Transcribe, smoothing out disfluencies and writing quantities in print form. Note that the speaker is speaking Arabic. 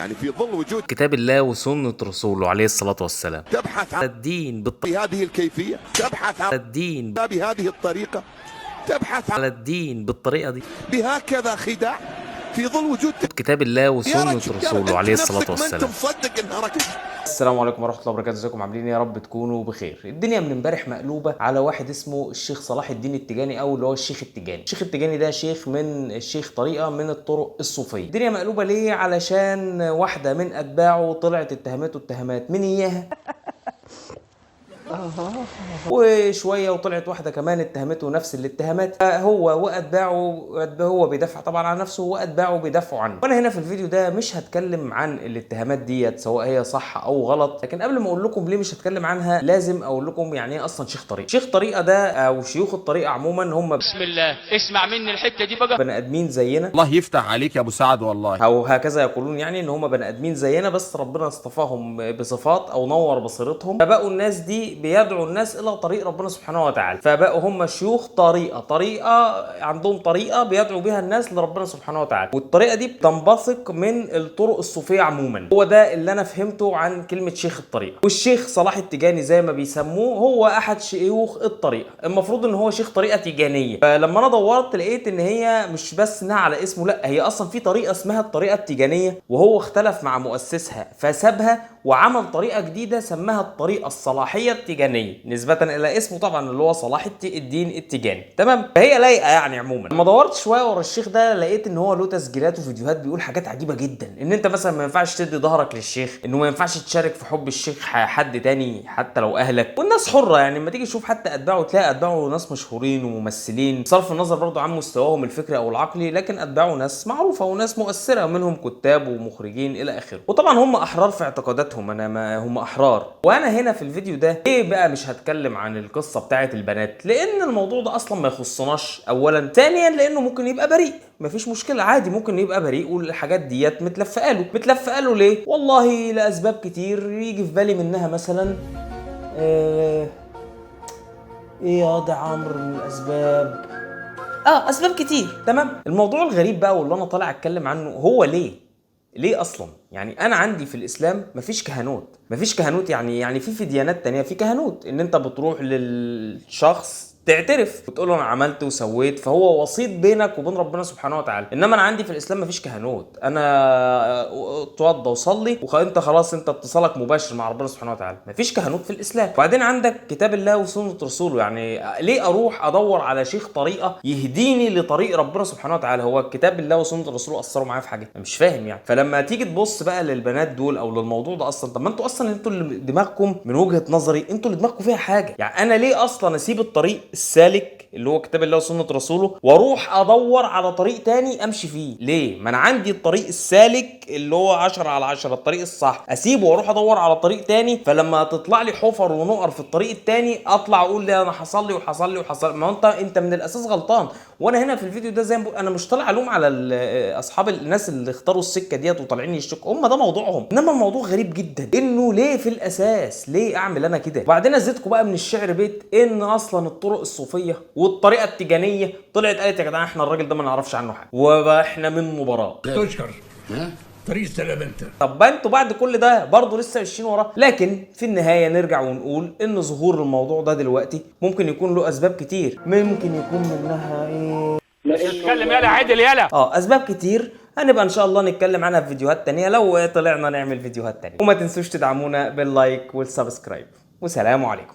يعني في ظل وجود كتاب الله وسنة رسوله عليه الصلاة والسلام، تبحث عن الدين بهذه الكيفية، تبحث عن الدين بهذه الطريقة، تبحث على عن الدين بالطريقة دي، بهكذا خداع في ظل وجود كتاب الله يا وسنة رجل رسوله عليه الصلاة ما انت والسلام. مصدق انها ركض. السلام عليكم ورحمة الله وبركاته، ازيكم عاملين يا رب تكونوا بخير. الدنيا من امبارح مقلوبة على واحد اسمه الشيخ صلاح الدين التيجاني، او اللي هو الشيخ التيجاني. الشيخ التيجاني ده شيخ من الشيخ طريقة من الطرق الصوفية. الدنيا مقلوبة ليه؟ علشان واحدة من اتباعه طلعت اتهامات من اياها وشويه وطلعت واحده كمان اتهمته نفس الاتهامات. هو واتباعه، هو بيدافع طبعا عن نفسه واتباعه بيدافعوا عنه. وانا هنا في الفيديو ده مش هتكلم عن الاتهامات ديت سواء هي صح او غلط، لكن قبل ما اقول لكم ليه مش هتكلم عنها لازم اقول لكم يعني ايه اصلا شيخ طريقه. شيخ طريقه ده او شيوخ الطريقه عموما هم بسم الله اسمع مني الحته دي بقى. بني ادمين زينا، الله يفتح عليك يا ابو سعد والله. او هكذا يقولون، يعني ان هم بني ادمين زينا بس ربنا اصطفاهم بصفات او نور بصيرتهم، فبقوا الناس دي بيدعوا الناس الى طريق ربنا سبحانه وتعالى. فبقوا هم شيوخ طريقه عندهم طريقه بيدعوا بيها الناس لربنا سبحانه وتعالى، والطريقه دي بتنبثق من الطرق الصوفيه عموما. هو ده اللي انا فهمته عن كلمه شيخ الطريقه. والشيخ صلاح التيجاني زي ما بيسموه هو احد شيوخ الطريقه، المفروض ان هو شيخ طريقه تيجانيه. فلما انا دورت لقيت ان هي مش بس انها على اسمه، لا هي اصلا في طريقه اسمها الطريقه التيجانيه، وهو اختلف مع مؤسسها فسابها وعمل طريقه جديده سماها الطريقه الصلاحيه التيجانيه نسبه الى اسمه طبعا اللي هو صلاح الدين التيجاني. تمام، فهي لايقه يعني. عموما لما دورت شويه ورا الشيخ ده لقيت ان هو له تسجيلات وفيديوهات بيقول حاجات عجيبه جدا، ان انت مثلا ما ينفعش تدي ظهرك للشيخ، انه ما ينفعش تشارك في حب الشيخ حد تاني حتى لو اهلك، والناس حره. يعني لما تيجي تشوف حتى اتباعه تلاقي اتباعه ناس مشهورين وممثلين بصرف النظر برضه عن مستواهم الفكري او العقلي، لكن اتباعه ناس معروفه وناس مؤثره، منهم كتاب ومخرجين الى اخره. وطبعا هم احرار في اعتقاداتهم، انا ما هم احرار. وانا هنا في الفيديو ده ليه بقى مش هتكلم عن القصه بتاعه البنات؟ لان الموضوع ده اصلا ما يخصناش اولا، ثانيا لانه ممكن يبقى بريء، مفيش مشكله عادي، ممكن يبقى بريء والحاجات ديت متلفقه له ليه؟ والله لاسباب كتير يجي في بالي منها مثلا ايه يا ده عمرو من الاسباب، اسباب كتير. تمام. الموضوع الغريب بقى واللي انا طالع اتكلم عنه هو ليه اصلا؟ يعني انا عندي في الاسلام مفيش كهنوت، يعني في ديانات تانية في كهنوت، ان انت بتروح للشخص تعترف وتقول له انا عملت وسويت، فهو وسيط بينك وبين ربنا سبحانه وتعالى. انما انا عندي في الاسلام مفيش كهنوت، انا اتوضى وصلي وانت خلاص انت اتصالك مباشر مع ربنا سبحانه وتعالى. مفيش كهنوت في الاسلام. وبعدين عندك كتاب الله وسنه رسوله، يعني ليه اروح ادور على شيخ طريقه يهديني لطريق ربنا سبحانه وتعالى؟ هو كتاب الله وسنه رسوله اثروا معايا في حاجه؟ انا مش فاهم يعني. فلما تيجي تبص بقى للبنات دول او للموضوع ده اصلا، طب ما انتوا اصلا اللي دماغكم من وجهه نظري انتوا اللي دماغكم فيها حاجه. يعني انا ليه اصلا اسيب الطريق السالك اللي هو كتاب الله وسنه رسوله واروح ادور على طريق تاني امشي فيه؟ ليه؟ ما انا عندي الطريق السالك اللي هو 10/10 الطريق الصح، اسيبه واروح ادور على طريق تاني؟ فلما تطلع لي حفر ونقر في الطريق التاني اطلع اقول لي انا حصل لي. ما انت من الاساس غلطان. وانا هنا في الفيديو ده زي ما بقول انا مش طالع الوم على اصحاب الناس اللي اختاروا السكه ديت وطالعين يشتكوا، هم ده موضوعهم. انما الموضوع غريب جدا انه ليه في الاساس ليه اعمل انا كده؟ وبعدين ازيدكم بقى من الشعر بيت ان اصلا الطرق الصوفيه والطريقه التيجانيه طلعت قالت يا جدعان احنا الراجل ده ما نعرفش عنه حاجه واحنا منه براء. تشكر طريق سلام انت. طب انتوا بعد كل ده برضه لسه ماشيين وراه. لكن في النهايه نرجع ونقول ان ظهور الموضوع ده دلوقتي ممكن يكون له اسباب كتير، ممكن يكون منها ايه؟ اتكلم يالا عدل يالا. اسباب كتير هنبقى ان شاء الله نتكلم عنها في فيديوهات تانية لو طلعنا نعمل فيديوهات تانية. وما تنسوش تدعمونا باللايك والسبسكرايب، وسلام عليكم.